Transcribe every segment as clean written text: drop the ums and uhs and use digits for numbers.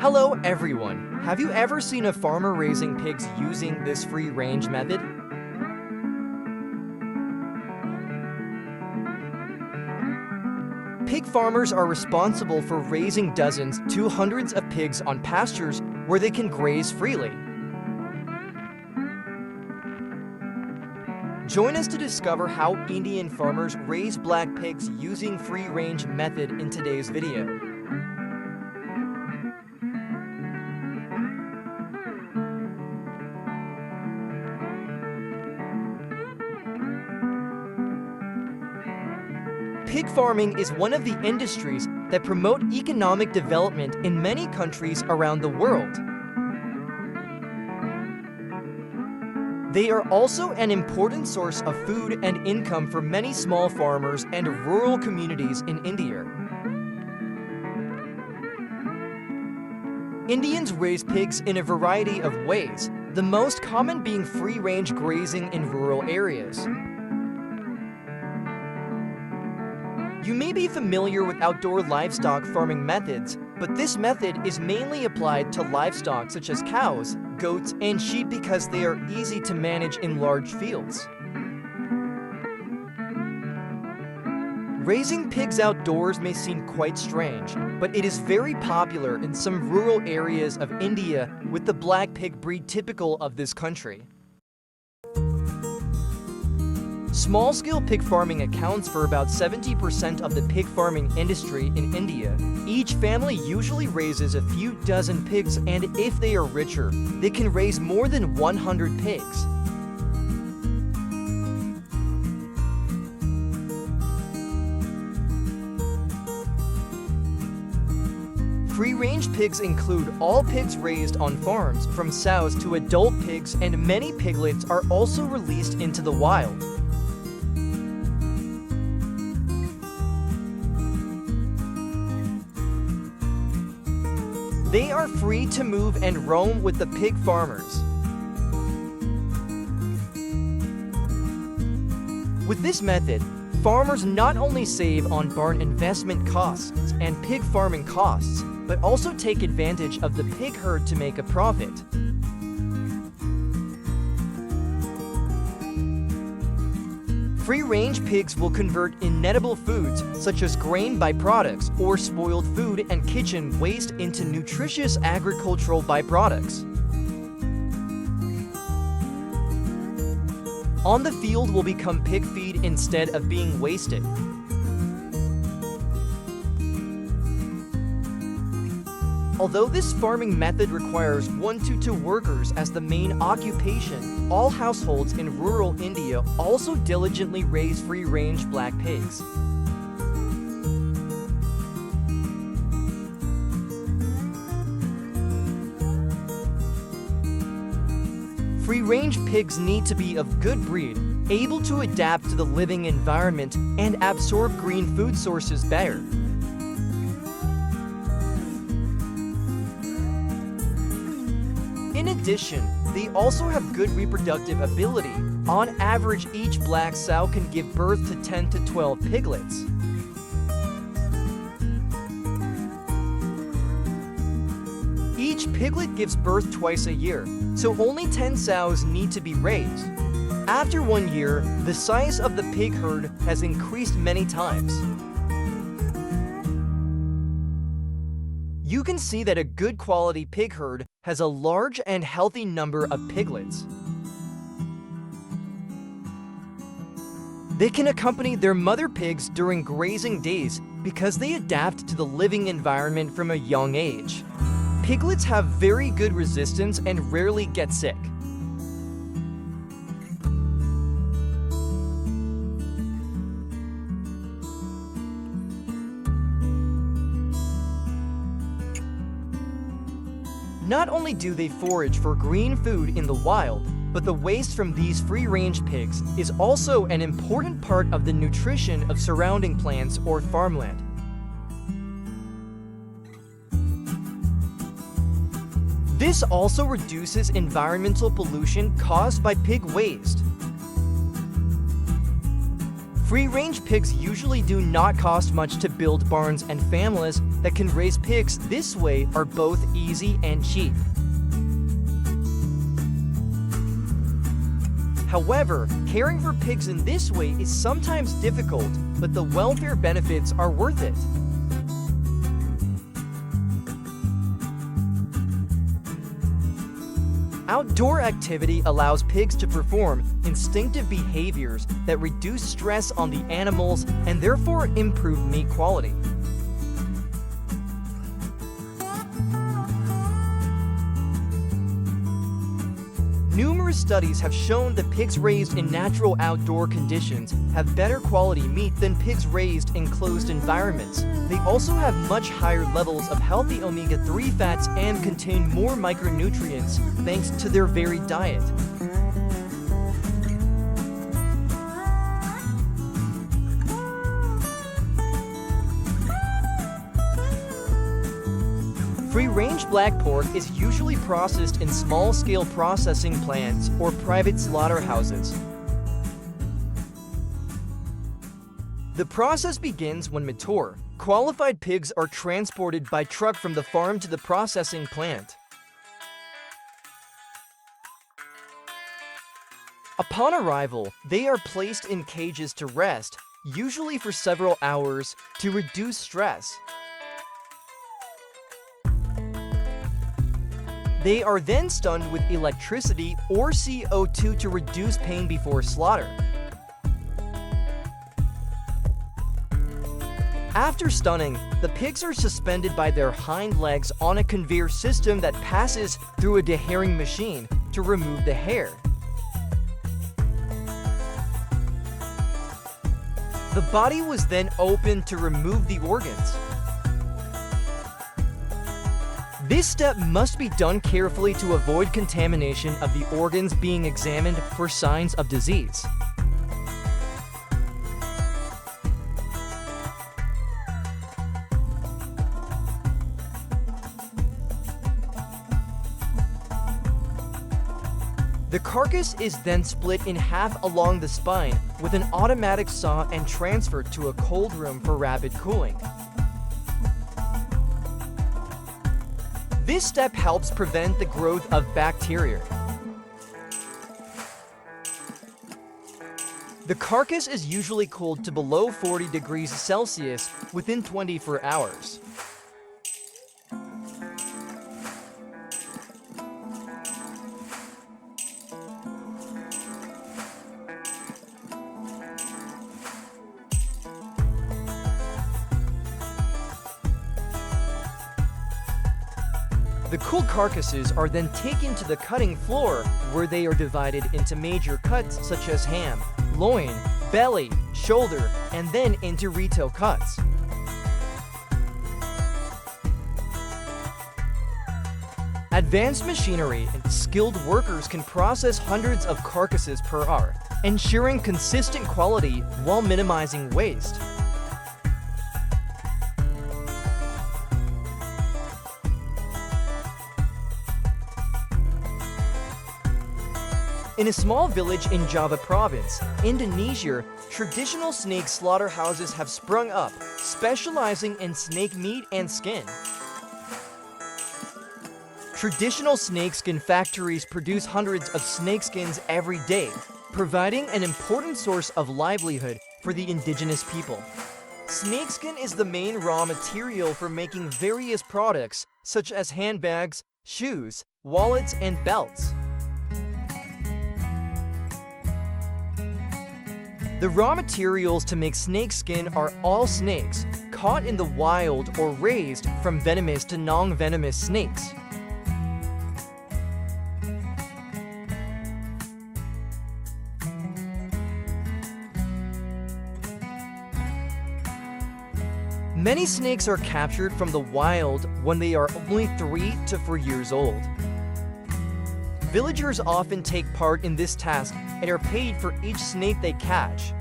Hello everyone! Have you ever seen a farmer raising pigs using this free-range method? Pig farmers are responsible for raising dozens to hundreds of pigs on pastures where they can graze freely. Join us to discover how Indian farmers raise black pigs using free-range method in today's video. Pig farming is one of the industries that promote economic development in many countries around the world. They are also an important source of food and income for many small farmers and rural communities in India. Indians raise pigs in a variety of ways, the most common being free-range grazing in rural areas. You may be familiar with outdoor livestock farming methods, but this method is mainly applied to livestock such as cows, goats, and sheep because they are easy to manage in large fields. Raising pigs outdoors may seem quite strange, but it is very popular in some rural areas of India, with the black pig breed typical of this country. Small-scale pig farming accounts for about 70% of the pig farming industry in India. Each family usually raises a few dozen pigs, and if they are richer, they can raise more than 100 pigs. Free-range pigs include all pigs raised on farms, from sows to adult pigs, and many piglets are also released into the wild. They are free to move and roam with the pig farmers. With this method, farmers not only save on barn investment costs and pig farming costs, but also take advantage of the pig herd to make a profit. Free-range pigs will convert inedible foods, such as grain byproducts or spoiled food and kitchen waste, into nutritious agricultural byproducts. On the field will become pig feed instead of being wasted. Although this farming method requires 1 to 2 workers as the main occupation, all households in rural India also diligently raise free-range black pigs. Free-range pigs need to be of good breed, able to adapt to the living environment, and absorb green food sources better. In addition, they also have good reproductive ability. On average, each black sow can give birth to 10 to 12 piglets. Each piglet gives birth twice a year, so only 10 sows need to be raised. After 1 year, the size of the pig herd has increased many times. You can see that a good quality pig herd has a large and healthy number of piglets. They can accompany their mother pigs during grazing days because they adapt to the living environment from a young age. Piglets have very good resistance and rarely get sick. Not only do they forage for green food in the wild, but the waste from these free-range pigs is also an important part of the nutrition of surrounding plants or farmland. This also reduces environmental pollution caused by pig waste. Free-range pigs usually do not cost much to build barns and families, that can raise pigs this way are both easy and cheap. However, caring for pigs in this way is sometimes difficult, but the welfare benefits are worth it. Outdoor activity allows pigs to perform instinctive behaviors that reduce stress on the animals and therefore improve meat quality. Numerous studies have shown that pigs raised in natural outdoor conditions have better quality meat than pigs raised in closed environments. They also have much higher levels of healthy omega-3 fats and contain more micronutrients thanks to their varied diet. Free-range black pork is usually processed in small-scale processing plants or private slaughterhouses. The process begins when mature, qualified pigs are transported by truck from the farm to the processing plant. Upon arrival, they are placed in cages to rest, usually for several hours, to reduce stress. They are then stunned with electricity or CO2 to reduce pain before slaughter. After stunning, the pigs are suspended by their hind legs on a conveyor system that passes through a deherring machine to remove the hair. The body was then opened to remove the organs. This step must be done carefully to avoid contamination of the organs being examined for signs of disease. The carcass is then split in half along the spine with an automatic saw and transferred to a cold room for rapid cooling. This step helps prevent the growth of bacteria. The carcass is usually cooled to below 40 degrees Celsius within 24 hours. The cooled carcasses are then taken to the cutting floor, where they are divided into major cuts such as ham, loin, belly, shoulder, and then into retail cuts. Advanced machinery and skilled workers can process hundreds of carcasses per hour, ensuring consistent quality while minimizing waste. In a small village in Java Province, Indonesia, traditional snake slaughterhouses have sprung up, specializing in snake meat and skin. Traditional snakeskin factories produce hundreds of snakeskins every day, providing an important source of livelihood for the indigenous people. Snakeskin is the main raw material for making various products, such as handbags, shoes, wallets, and belts. The raw materials to make snakeskin are all snakes, caught in the wild or raised from venomous to non-venomous snakes. Many snakes are captured from the wild when they are only 3 to 4 years old. Villagers often take part in this task and are paid for each snake they catch.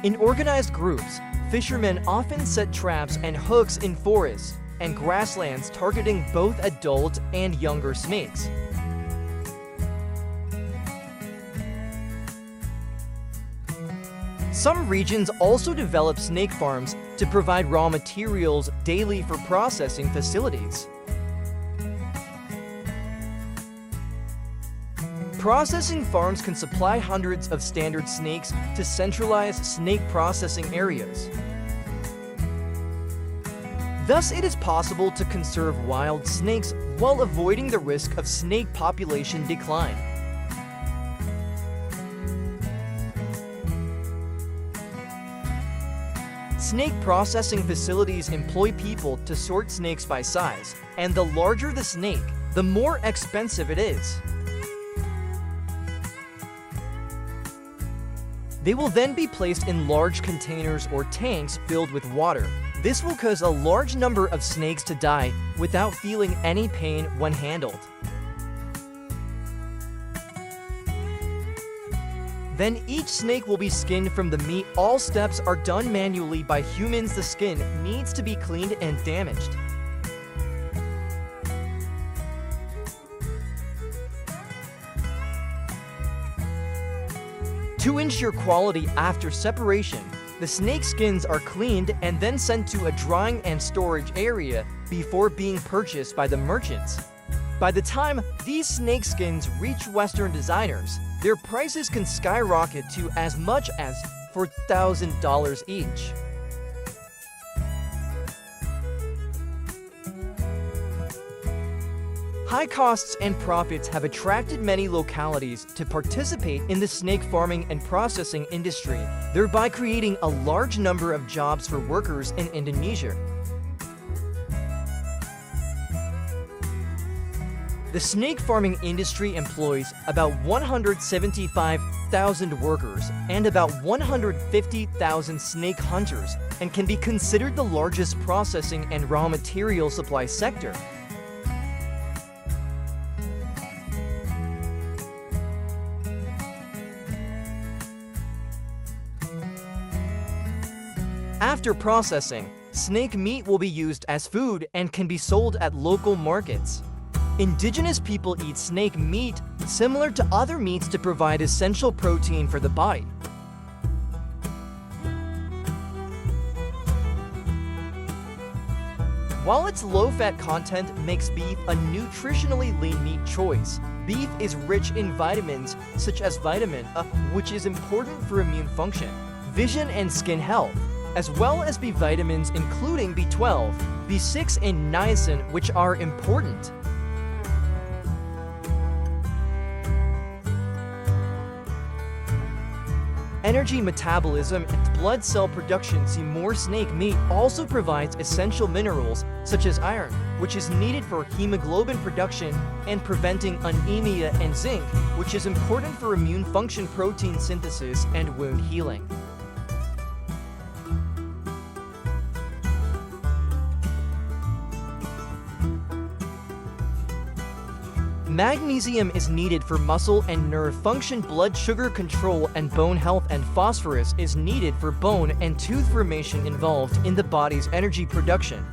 In organized groups, fishermen often set traps and hooks in forests and grasslands targeting both adult and younger snakes. Some regions also develop snake farms to provide raw materials daily for processing facilities. Processing farms can supply hundreds of standard snakes to centralized snake processing areas. Thus, it is possible to conserve wild snakes while avoiding the risk of snake population decline. Snake processing facilities employ people to sort snakes by size, and the larger the snake, the more expensive it is. They will then be placed in large containers or tanks filled with water. This will cause a large number of snakes to die without feeling any pain when handled. Then each snake will be skinned from the meat. All steps are done manually by humans. The skin needs to be cleaned and damaged. To ensure quality after separation, the snake skins are cleaned and then sent to a drying and storage area before being purchased by the merchants. By the time these snake skins reach Western designers, their prices can skyrocket to as much as $4,000 each. High costs and profits have attracted many localities to participate in the snake farming and processing industry, thereby creating a large number of jobs for workers in Indonesia. The snake farming industry employs about 175,000 workers and about 150,000 snake hunters and can be considered the largest processing and raw material supply sector. After processing, snake meat will be used as food and can be sold at local markets. Indigenous people eat snake meat similar to other meats to provide essential protein for the body. While its low-fat content makes beef a nutritionally lean meat choice, beef is rich in vitamins such as vitamin A, which is important for immune function, vision and skin health, as well as B vitamins including B12, B6 and niacin, which are important. Energy metabolism and blood cell production. See more. Snake meat also provides essential minerals such as iron, which is needed for hemoglobin production and preventing anemia, and zinc, which is important for immune function, protein synthesis, and wound healing. Magnesium is needed for muscle and nerve function, blood sugar control, and bone health, and phosphorus is needed for bone and tooth formation involved in the body's energy production.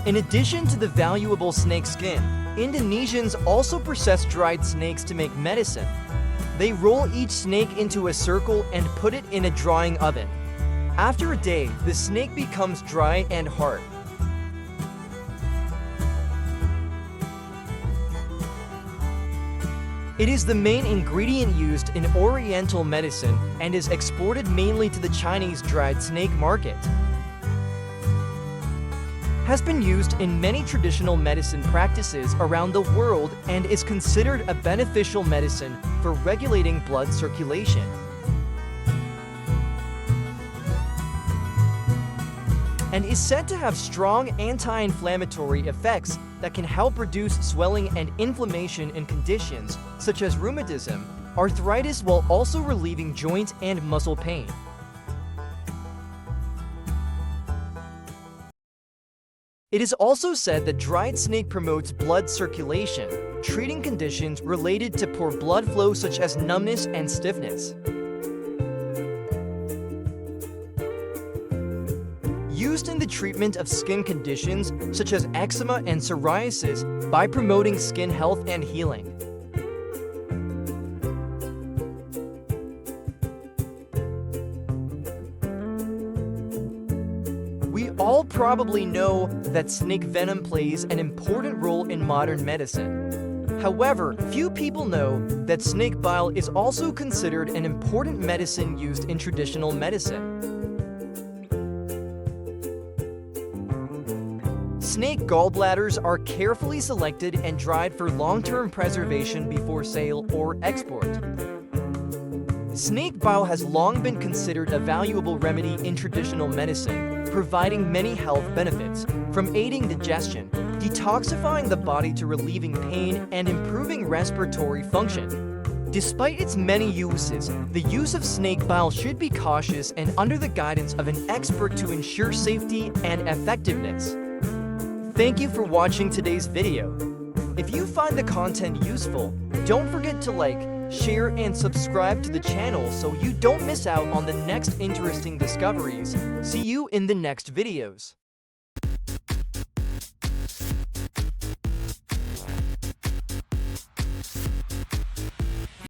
In addition to the valuable snake skin, Indonesians also process dried snakes to make medicine. They roll each snake into a circle and put it in a drying oven. After a day, the snake becomes dry and hard. It is the main ingredient used in Oriental medicine and is exported mainly to the Chinese dried snake market. Has been used in many traditional medicine practices around the world and is considered a beneficial medicine for regulating blood circulation. And is said to have strong anti-inflammatory effects that can help reduce swelling and inflammation in conditions such as rheumatism, arthritis, while also relieving joint and muscle pain. It is also said that dried snake promotes blood circulation, treating conditions related to poor blood flow such as numbness and stiffness. the treatment of skin conditions such as eczema and psoriasis by promoting skin health and healing. We all probably know that snake venom plays an important role in modern medicine. However, few people know that snake bile is also considered an important medicine used in traditional medicine. Snake gallbladders are carefully selected and dried for long-term preservation before sale or export. Snake bile has long been considered a valuable remedy in traditional medicine, providing many health benefits, from aiding digestion, detoxifying the body to relieving pain, and improving respiratory function. Despite its many uses, the use of snake bile should be cautious and under the guidance of an expert to ensure safety and effectiveness. Thank you for watching today's video. If you find the content useful, don't forget to like, share, and subscribe to the channel so you don't miss out on the next interesting discoveries. See you in the next videos.